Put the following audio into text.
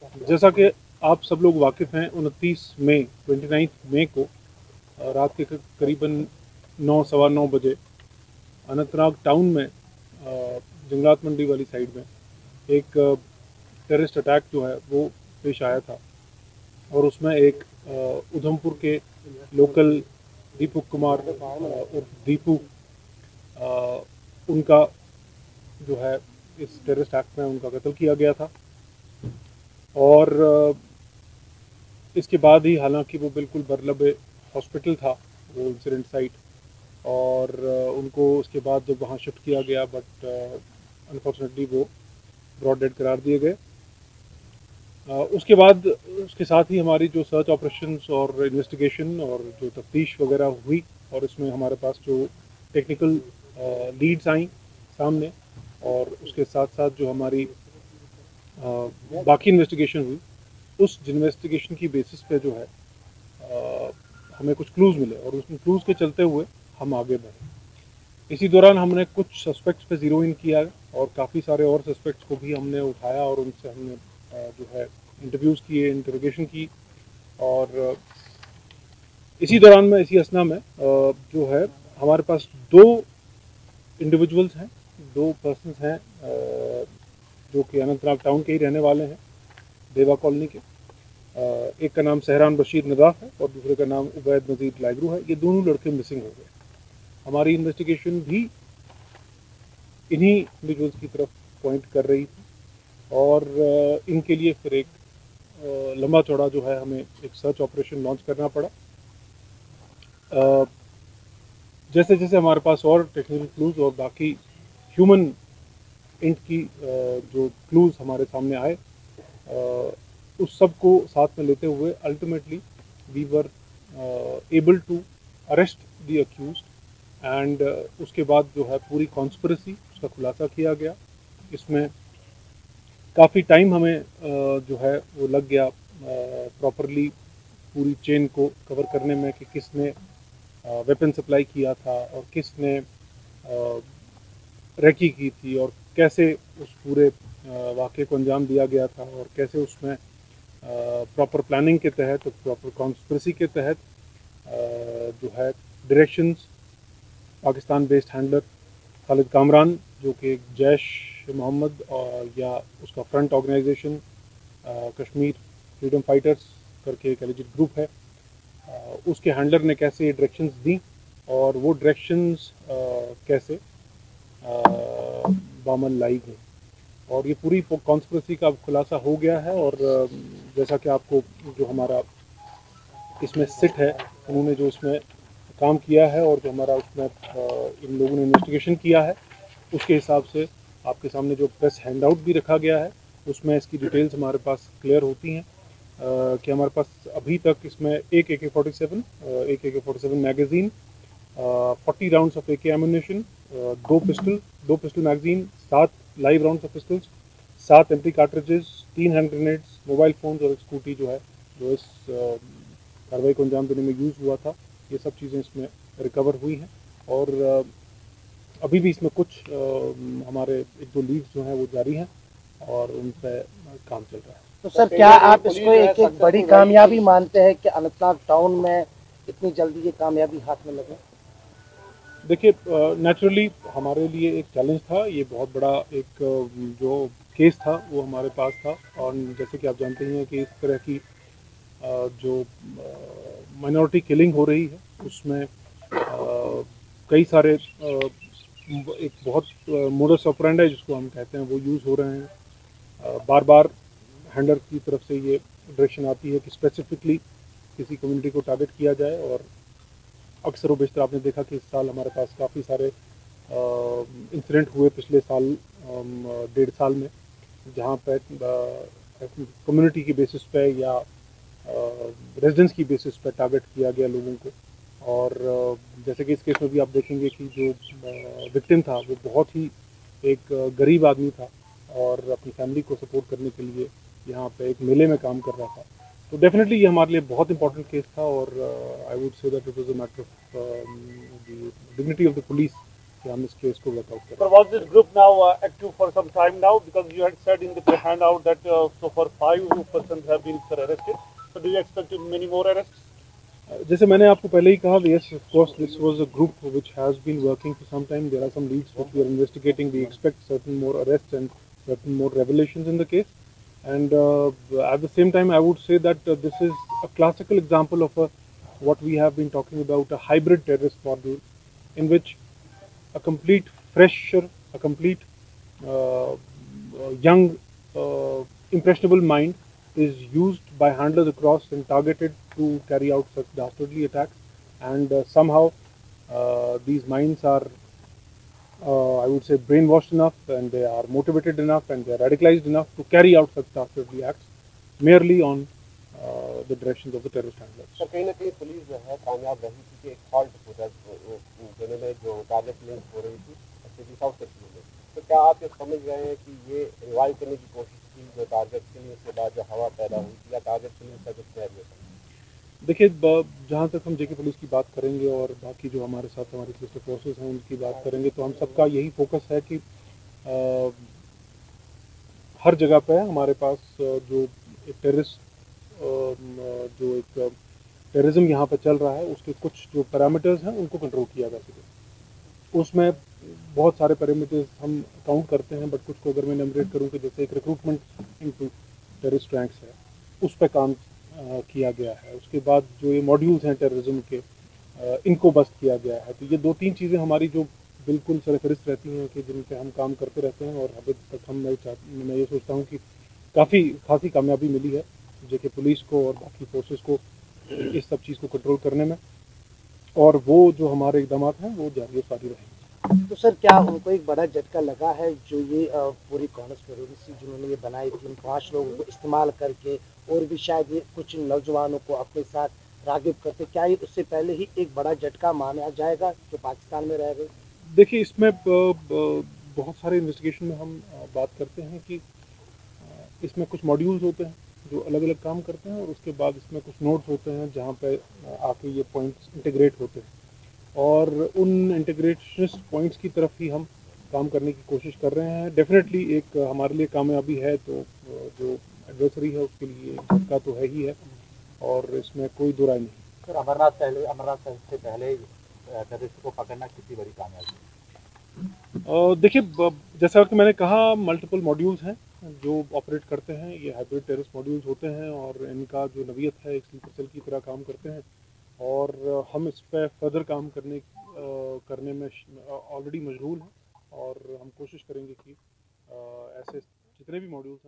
जैसा कि आप सब लोग वाकिफ़ हैं, 29 मई को रात के करीबन 9 सवा 9 बजे अनंतनाग टाउन में जंगलात मंडी वाली साइड में एक टेररिस्ट अटैक जो है वो पेश आया था। और उसमें एक उधमपुर के लोकल दीपक कुमार उर्फ दीपू, उनका जो है इस टेररिस्ट एक्ट में उनका कत्ल किया गया था। और इसके बाद ही, हालांकि वो बिल्कुल बरलब हॉस्पिटल था वो इंसिडेंट साइट, और उनको उसके बाद जब वहाँ शिफ्ट किया गया, बट अनफॉर्चुनेटली वो ब्रॉड डेड करार दिए गए। उसके बाद उसके साथ ही हमारी जो सर्च ऑपरेशंस और इन्वेस्टिगेशन और जो तफ्तीश वगैरह हुई, और इसमें हमारे पास जो टेक्निकल लीड्स आई सामने, और उसके साथ साथ जो हमारी बाकी इन्वेस्टिगेशन हुई, उस इन्वेस्टिगेशन की बेसिस पे जो है हमें कुछ क्लूज़ मिले, और उस क्लूज़ के चलते हुए हम आगे बढ़े। इसी दौरान हमने कुछ सस्पेक्ट्स पे ज़ीरो इन किया, और काफ़ी सारे और सस्पेक्ट्स को भी हमने उठाया, और उनसे हमने जो है इंटरव्यूज़ किए, इंटरोगेशन की। और इसी दौरान में, इसी असना में जो है हमारे पास दो इंडिविजुअल्स हैं, दो पर्सनस हैं जो कि अनंतनाग टाउन के ही रहने वाले हैं, देवा कॉलोनी के। एक का नाम सहरान बशीर नदाफ है और दूसरे का नाम उबैद नज़ीर लाइगरू है। ये दोनों लड़के मिसिंग हो गए। हमारी इन्वेस्टिगेशन भी इन्हीं इंडिविजुअल्स की तरफ पॉइंट कर रही थी, और इनके लिए फिर एक लंबा चौड़ा जो है हमें एक सर्च ऑपरेशन लॉन्च करना पड़ा। जैसे जैसे हमारे पास और टेक्निकल क्लूज़ और बाकी ह्यूमन इंट की जो क्लूज़ हमारे सामने आए, उस सब को साथ में लेते हुए ultimately we were able to arrest the accused. And उसके बाद जो है पूरी कॉन्स्पिरेसी उसका खुलासा किया गया। इसमें काफ़ी टाइम हमें जो है वो लग गया प्रॉपरली पूरी चेन को कवर करने में, कि किसने वेपन सप्लाई किया था और किसने रेकी की थी, और कैसे उस पूरे वाक़े को अंजाम दिया गया था, और कैसे उसमें प्रॉपर प्लानिंग के तहत, प्रॉपर कॉन्स्पिरेसी के तहत जो है directions Pakistan based handler Khalid Kamran, जो कि जैश मोहम्मद या उसका front organisation Kashmir freedom fighters करके एक एलिजिट ग्रुप है, उसके हैंडलर ने कैसे डायरेक्शंस दी, और वो डायरेक्शंस कैसे बामन लाई गई। और ये पूरी कॉन्स्पिरेसी का खुलासा हो गया है। और जैसा कि आपको जो हमारा इसमें सिट है, उन्होंने जो इसमें काम किया है, और जो हमारा उसमें इन लोगों ने इन्वेस्टिगेशन किया है, उसके हिसाब से आपके सामने जो प्रेस हैंड आउट भी रखा गया है, उसमें इसकी डिटेल्स हमारे पास क्लियर होती हैं। कि हमारे पास अभी तक इसमें एक AK-47 magazine, 40 rounds of AK ammunition, दो pistol magazine, 7 live rounds of pistols, 7 empty cartridges, 3 hand grenades, mobile phones और एक स्कूटी जो है, जो इस कार्रवाई को अंजाम देने में यूज़ हुआ था, ये सब चीज़ें इसमें रिकवर हुई हैं। और अभी भी इसमें कुछ हमारे एक दो लीड्स जो हैं वो जारी हैं, और उन पर काम चल रहा है। तो सर, क्या आप इसको एक बड़ी कामयाबी मानते हैं कि अनंतनाग टाउन में इतनी जल्दी ये कामयाबी हाथ में लगे? देखिए, नेचुरली हमारे लिए एक चैलेंज था। ये बहुत बड़ा एक जो केस था वो हमारे पास था, और जैसे कि आप जानते ही हैं कि इस तरह की जो माइनॉरिटी किलिंग हो रही है, उसमें कई सारे एक बहुत मोडस ऑपरेंडी जिसको हम कहते हैं वो यूज़ हो रहे हैं। बार बार हैंडलर की तरफ से ये डायरेक्शन आती है कि स्पेसिफिकली किसी कम्युनिटी को टारगेट किया जाए, और अक्सर व बेशतर आपने देखा कि इस साल हमारे पास काफ़ी सारे इंसिडेंट हुए पिछले साल, 1.5 साल में, जहाँ पर कम्युनिटी की बेसिस पे या रेजिडेंस की बेसिस पे टारगेट किया गया लोगों को। और जैसे कि इस केस में भी आप देखेंगे कि जो विक्टिम था वो बहुत ही एक गरीब आदमी था, और अपनी फैमिली को सपोर्ट करने के लिए यहाँ पे एक मेले में काम कर रहा था। तो डेफिनेटली ये हमारे लिए बहुत इंपॉर्टेंट केस था, और I would say that it was a matter of the dignity of the police कि हम इस केस को वर्कआउट करें। But was this group now active for some time now? Because you had said in the handout that so far 5 persons have been arrested. So do you expect many more arrests? जैसे मैंने आपको पहले ही कहा, yes, of course, this was a group which has been working for some time. There are some leads which we are investigating. We expect certain more arrests and certain more revelations in the case. And at the same time, I would say that this is a classical example of what we have been talking about, a hybrid terrorist model, in which a complete fresher, a complete uh, young, impressionable mind is used by handlers across and targeted to carry out such dastardly attacks. And somehow these minds are, I would say, brainwashed enough, and they are motivated enough, and they are radicalized enough to carry out such dastardly acts merely on the directions of the terrorist handlers. Sir कहीं ना कहीं police जो है कामयाब रही थी कि एक हॉल्ट प्रोसेस देने में जो टारगेट लिंक हो रही थी सिटी साउथ सेक्शन में, तो क्या आप ये समझ रहे हैं कि ये रिवाइव करने की कोशिश थी जो टारगेट किलिंग के बाद जो हवा पैदा हुई थी, या टारगेट किलिंग का कुछ सिनेरियो था? देखिए, जहाँ तक हम जेके पुलिस की बात करेंगे और बाकी जो हमारे साथ हमारी सिस्टर फोर्सेस हैं उनकी बात करेंगे, तो हम सबका यही फोकस है कि हर जगह पे हमारे पास जो एक टेररिज्म यहाँ पे चल रहा है, उसके कुछ जो पैरामीटर्स हैं उनको कंट्रोल किया जा सके। उसमें बहुत सारे पैरामीटर्स हम काउंट करते हैं, बट कुछ को अगर मैं एनुमरेट करूँ कि जैसे एक रिक्रूटमेंट इनटू टेररिस्ट रैंक्स है, उस पर काम किया गया है। उसके बाद जो ये मॉड्यूल्स हैं टेररिज्म के, इनको बस्ट किया गया है। तो ये 2-3 चीज़ें हमारी जो बिल्कुल सरफहरिस्त रहती हैं कि जिन पे हम काम करते रहते हैं, और अभी तक मैं ये सोचता हूँ कि खासी कामयाबी मिली है जेके पुलिस को और बाकी फोर्सेस को इस सब चीज़ को कंट्रोल करने में, और वो जो हमारे इकदाम हैं वो जारी सारी रहेंगे। तो सर क्या उनको एक बड़ा झटका लगा है जो ये पूरी कॉन्स्पिरेसी जिन्होंने ये बनाई थी, उन 5 लोगों को इस्तेमाल करके, और भी शायद ये कुछ नौजवानों को अपने साथ रागिब करते, क्या ये उससे पहले ही एक बड़ा झटका माना जाएगा जो पाकिस्तान में रह गए? देखिए, इसमें बहुत सारे इन्वेस्टिगेशन में हम बात करते हैं कि इसमें कुछ मॉड्यूल्स होते हैं जो अलग अलग काम करते हैं, और उसके बाद इसमें कुछ नोड्स होते हैं जहाँ पे आके ये पॉइंट्स इंटीग्रेट होते हैं, और उन इंटीग्रेशनिस्ट पॉइंट्स की तरफ ही हम काम करने की कोशिश कर रहे हैं। डेफिनेटली एक हमारे लिए कामयाबी है, तो जो एडवर्सरी है उसके लिए झटका तो है ही है, और इसमें कोई दो राय नहीं। सर अमरनाथ से पहले टेररिस्ट को पकड़ना कितनी बड़ी कामयाबी? देखिए, जैसा कि मैंने कहा, मल्टीपल मॉड्यूल्स हैं जो ऑपरेट करते हैं। ये हाइब्रिड टेररिस्ट मॉड्यूल्स होते हैं, और इनका जो नवीयत है एक स्लीपर सेल की तरह काम करते हैं, और हम इस पर फर्दर काम करने में ऑलरेडी मशगूल हैं, और हम कोशिश करेंगे कि ऐसे जितने भी मॉड्यूल्स हैं